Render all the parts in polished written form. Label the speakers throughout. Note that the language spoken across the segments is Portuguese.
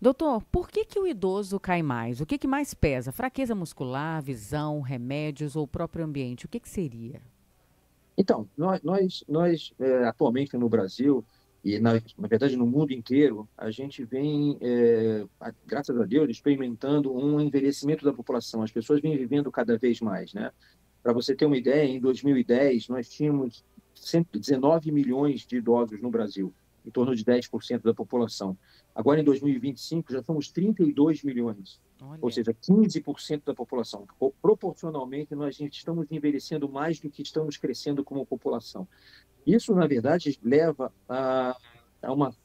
Speaker 1: Doutor, por que que o idoso cai mais? O que que mais pesa? Fraqueza muscular, visão, remédios ou o próprio ambiente? O que que seria?
Speaker 2: Então, nós atualmente no Brasil e na verdade no mundo inteiro, a gente vem, graças a Deus, experimentando um envelhecimento da população. As pessoas vêm vivendo cada vez mais, né? Para você ter uma ideia, em 2010 nós tínhamos 119 milhões de idosos no Brasil, em torno de 10% da população. Agora, em 2025, já somos 32 milhões, ou
Speaker 1: Olha.
Speaker 2: seja, 15% da população. Proporcionalmente, nós estamos envelhecendo mais do que estamos crescendo como população. Isso, na verdade, leva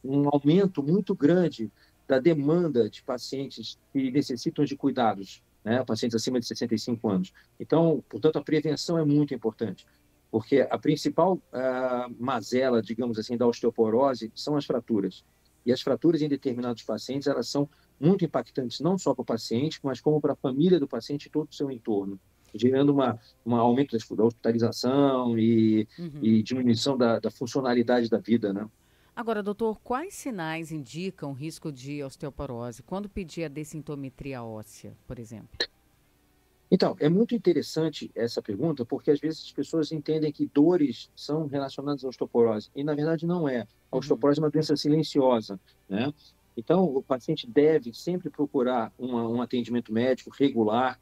Speaker 2: um aumento muito grande da demanda de pacientes que necessitam de cuidados, né? Pacientes acima de 65 anos. Então, portanto, a prevenção é muito importante, porque a principal mazela, digamos assim, da osteoporose são as fraturas. E as fraturas em determinados pacientes, elas são muito impactantes, não só para o paciente, mas como para a família do paciente e todo o seu entorno, gerando um aumento da hospitalização e
Speaker 1: Uhum.
Speaker 2: diminuição da funcionalidade da vida, né?
Speaker 1: Agora, doutor, quais sinais indicam risco de osteoporose? Quando pedir a densitometria óssea, por exemplo?
Speaker 2: Então, é muito interessante essa pergunta, porque às vezes as pessoas entendem que dores são relacionadas à osteoporose, e na verdade não é. A
Speaker 1: Uhum.
Speaker 2: osteoporose é uma doença silenciosa, né? Então, o paciente deve sempre procurar um atendimento médico regular,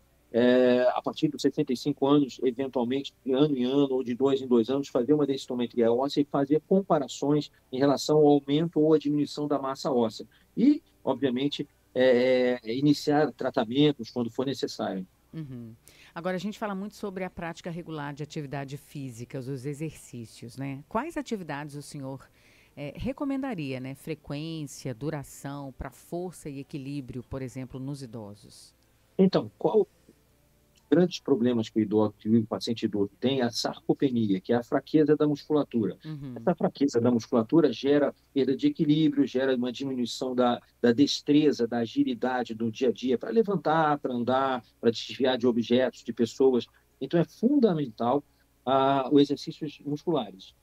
Speaker 2: a partir dos 65 anos, eventualmente, de ano em ano, ou de 2 em 2 anos, fazer uma densitometria óssea e fazer comparações em relação ao aumento ou à diminuição da massa óssea. E, obviamente, iniciar tratamentos quando for necessário.
Speaker 1: Uhum. Agora, a gente fala muito sobre a prática regular de atividade física, os exercícios, né? Quais atividades o senhor recomendaria, né? Frequência, duração, para força e equilíbrio, por exemplo, nos idosos?
Speaker 2: Então, qual grandes problemas que o paciente idoso tem é a sarcopenia, que é a fraqueza da musculatura.
Speaker 1: Uhum.
Speaker 2: Essa fraqueza da musculatura gera perda de equilíbrio, gera uma diminuição da destreza, da agilidade do dia a dia para levantar, para andar, para desviar de objetos, de pessoas. Então, é fundamental os exercícios musculares.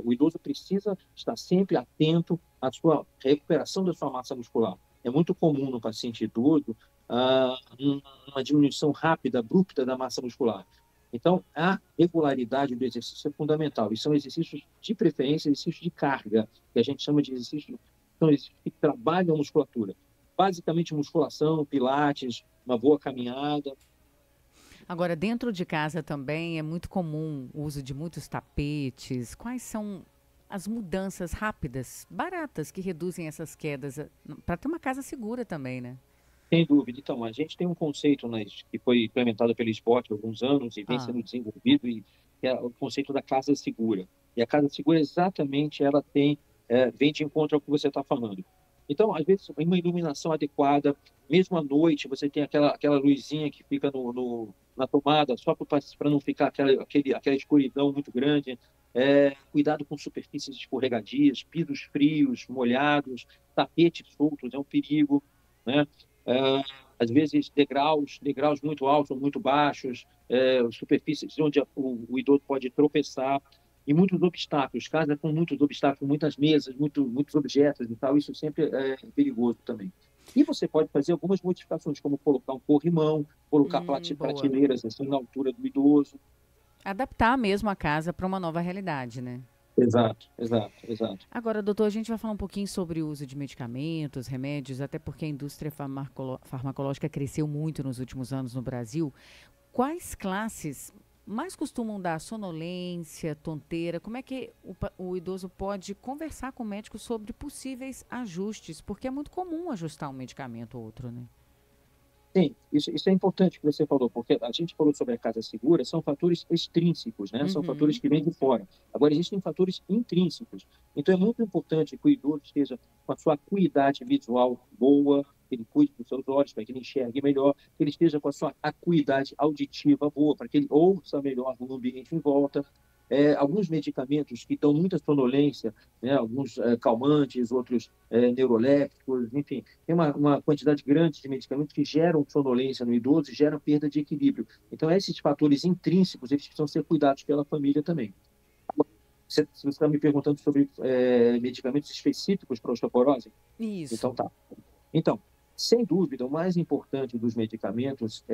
Speaker 2: O idoso precisa estar sempre atento à sua recuperação da sua massa muscular. É muito comum no paciente idoso uma diminuição rápida, abrupta da massa muscular. Então, a regularidade do exercício é fundamental. E são exercícios, de preferência, exercícios de carga, que a gente chama de exercícios, são exercícios que trabalham a musculatura. Basicamente, musculação, pilates, uma boa caminhada.
Speaker 1: Agora, dentro de casa também é muito comum o uso de muitos tapetes. Quais são as mudanças rápidas, baratas, que reduzem essas quedas, para ter uma casa segura também, né?
Speaker 2: Sem dúvida. Então, a gente tem um conceito que foi implementado pelo esporte há alguns anos e vem
Speaker 1: Ah.
Speaker 2: sendo desenvolvido, e que é o conceito da casa segura. E a casa segura, exatamente, ela vem de encontro ao que você está falando. Então, às vezes, uma iluminação adequada, mesmo à noite, você tem aquela luzinha que fica na tomada, só para não ficar aquela escuridão muito grande. Cuidado com superfícies escorregadias, pisos frios, molhados, tapetes soltos, é um perigo, né? É, Às vezes degraus muito altos ou muito baixos, superfícies onde o idoso pode tropeçar, e muitos obstáculos, casa com muitos obstáculos, muitas mesas, muitos objetos e tal, isso sempre é perigoso também. E você pode fazer algumas modificações, como colocar um corrimão, colocar
Speaker 1: Boa.
Speaker 2: prateleiras assim na altura do idoso.
Speaker 1: Adaptar mesmo a casa para uma nova realidade, né?
Speaker 2: Exato, exato, exato.
Speaker 1: Agora, doutor, a gente vai falar um pouquinho sobre o uso de medicamentos, remédios, até porque a indústria farmacológica cresceu muito nos últimos anos no Brasil. Quais classes mais costumam dar sonolência, tonteira? Como é que o idoso pode conversar com o médico sobre possíveis ajustes? Porque é muito comum ajustar um medicamento ou outro, né?
Speaker 2: Sim, isso é importante que você falou, porque a gente falou sobre a casa segura, são fatores extrínsecos, né? São fatores
Speaker 1: Uhum.
Speaker 2: que vêm de fora. Agora, existem fatores intrínsecos. Então, é muito importante que o idoso esteja com a sua acuidade visual boa, que ele cuide dos seus olhos para que ele enxergue melhor, que ele esteja com a sua acuidade auditiva boa, para que ele ouça melhor o ambiente em volta. Alguns medicamentos que dão muita sonolência, né? Alguns calmantes, outros neurolépticos, enfim, tem uma quantidade grande de medicamentos que geram sonolência no idoso e geram perda de equilíbrio. Então, esses fatores intrínsecos, eles precisam ser cuidados pela família também. Se você está me perguntando sobre medicamentos específicos para osteoporose,
Speaker 1: Isso.
Speaker 2: então tá. Então, Sem dúvida, o mais importante dos medicamentos,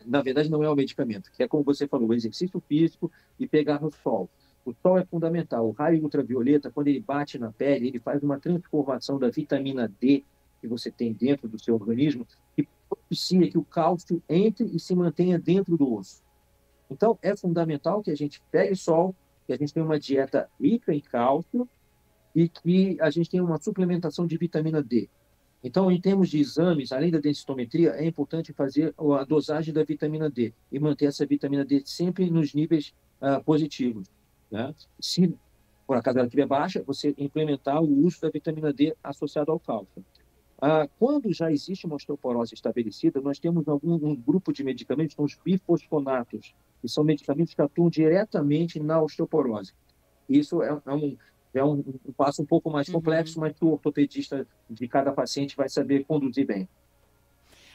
Speaker 2: na verdade, não é o medicamento, que é como você falou, o exercício físico e pegar no sol. O sol é fundamental. O raio ultravioleta, quando ele bate na pele, ele faz uma transformação da vitamina D que você tem dentro do seu organismo e propicia que o cálcio entre e se mantenha dentro do osso. Então, é fundamental que a gente pegue sol, que a gente tenha uma dieta rica em cálcio e que a gente tenha uma suplementação de vitamina D. Então, em termos de exames, além da densitometria, é importante fazer a dosagem da vitamina D e manter essa vitamina D sempre nos níveis positivos, né? Se por acaso ela estiver baixa, você implementar o uso da vitamina D associado ao cálcio. Quando já existe uma osteoporose estabelecida, nós temos um grupo de medicamentos, são os bifosfonatos, que são medicamentos que atuam diretamente na osteoporose. Isso é um passo um pouco mais complexo, mas que o ortopedista de cada paciente vai saber conduzir bem.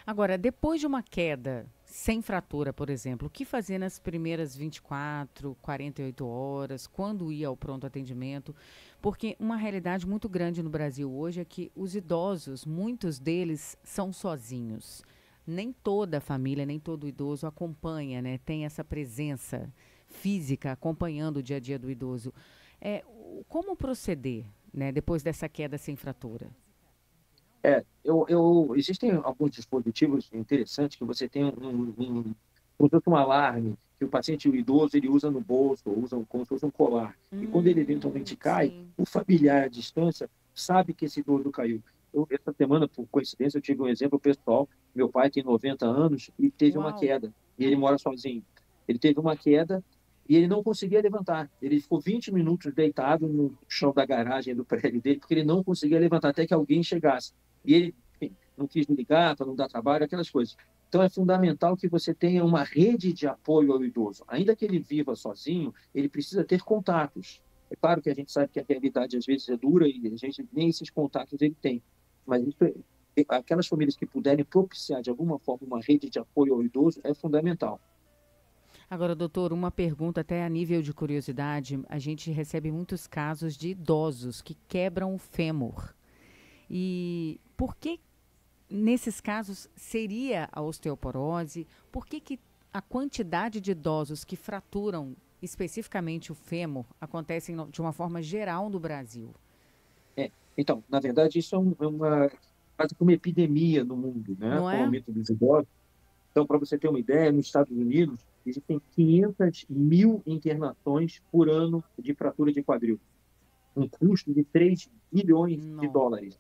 Speaker 1: Agora, depois de uma queda sem fratura, por exemplo, o que fazer nas primeiras 24, 48 horas, quando ir ao pronto atendimento? Porque uma realidade muito grande no Brasil hoje é que os idosos, muitos deles são sozinhos. Nem toda a família, nem todo idoso acompanha, né? Tem essa presença física acompanhando o dia a dia do idoso. Como proceder, né, depois dessa queda sem fratura?
Speaker 2: Existem alguns dispositivos interessantes que você tem como se fosse um alarme que o paciente, o idoso, ele usa no bolso, ou usa como se fosse um colar. E quando ele eventualmente cai,
Speaker 1: Sim.
Speaker 2: o familiar à distância sabe que esse idoso caiu. Essa semana, por coincidência, eu tive um exemplo pessoal. Meu pai tem 90 anos e teve uma
Speaker 1: Uau.
Speaker 2: queda. E ele mora sozinho. Ele teve uma queda e ele não conseguia levantar. Ele ficou 20 minutos deitado no chão da garagem do prédio dele, porque ele não conseguia levantar até que alguém chegasse. E ele, enfim, não quis me ligar para não dar trabalho, aquelas coisas. Então, é fundamental que você tenha uma rede de apoio ao idoso. Ainda que ele viva sozinho, ele precisa ter contatos. É claro que a gente sabe que a realidade às vezes é dura e a gente nem esses contatos ele tem. Mas aquelas famílias que puderem propiciar de alguma forma uma rede de apoio ao idoso é fundamental.
Speaker 1: Agora, doutor, uma pergunta até a nível de curiosidade. A gente recebe muitos casos de idosos que quebram o fêmur. E por que, nesses casos, seria a osteoporose? Por que a quantidade de idosos que fraturam especificamente o fêmur acontecem de uma forma geral no Brasil?
Speaker 2: Então, na verdade, isso é quase que uma epidemia no mundo, né?
Speaker 1: Não
Speaker 2: Com o
Speaker 1: é?
Speaker 2: aumento dos idosos. Então, para você ter uma ideia, nos Estados Unidos existem 500 mil internações por ano de fratura de quadril, um custo de 3 bilhões de
Speaker 1: Não.
Speaker 2: dólares.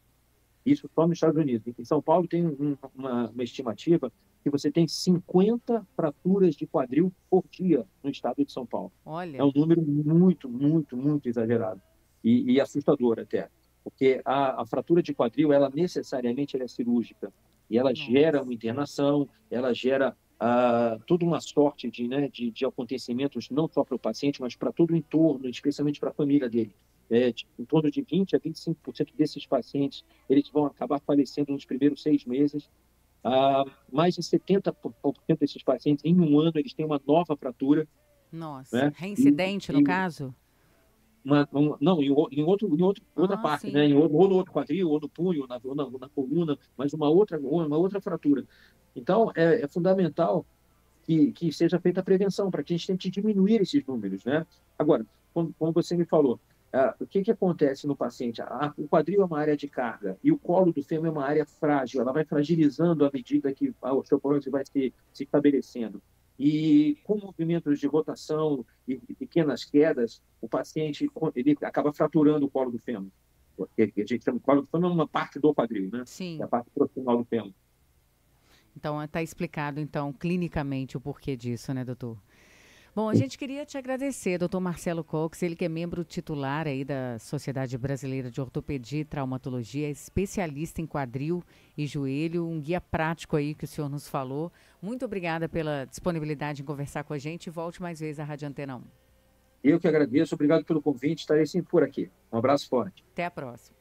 Speaker 2: Isso só nos Estados Unidos. Em São Paulo tem uma estimativa que você tem 50 fraturas de quadril por dia no estado de São Paulo. É
Speaker 1: Olha,
Speaker 2: um número muito, muito, muito exagerado e assustador até, porque a fratura de quadril, ela necessariamente ela é cirúrgica e ela gera
Speaker 1: nossa.
Speaker 2: uma internação, ela gera toda uma sorte de acontecimentos, não só para o paciente, mas para todo o entorno, especialmente para a família dele. Em torno de 20 a 25% desses pacientes eles vão acabar falecendo nos primeiros 6 meses. Mais de 70% desses pacientes, em um ano, eles têm uma nova fratura.
Speaker 1: Nossa.
Speaker 2: Né?
Speaker 1: Reincidente, no caso?
Speaker 2: Não, outra
Speaker 1: Ah,
Speaker 2: parte, né?
Speaker 1: sim.
Speaker 2: Ou no outro quadril, ou no punho, ou na coluna, mas uma outra fratura. Então, é fundamental que seja feita a prevenção, para que a gente tente diminuir esses números, né? Agora, como você me falou, o que acontece no paciente? O quadril é uma área de carga e o colo do fêmur é uma área frágil, ela vai fragilizando à medida que a osteoporose vai se estabelecendo. E com movimentos de rotação e pequenas quedas, o paciente ele acaba fraturando o colo do fêmur. A gente chama de colo do fêmur é uma parte do quadril, né? É
Speaker 1: Sim.
Speaker 2: a parte proximal do fêmur.
Speaker 1: Então, está explicado, então, clinicamente o porquê disso, né, doutor? Bom, a gente queria te agradecer, doutor Marcelo Cox, ele que é membro titular aí da Sociedade Brasileira de Ortopedia e Traumatologia, especialista em quadril e joelho, um guia prático aí que o senhor nos falou. Muito obrigada pela disponibilidade em conversar com a gente e volte mais vezes à Rádio Antena 1.
Speaker 2: Eu que agradeço, obrigado pelo convite, estarei sempre por aqui. Um abraço forte.
Speaker 1: Até a próxima.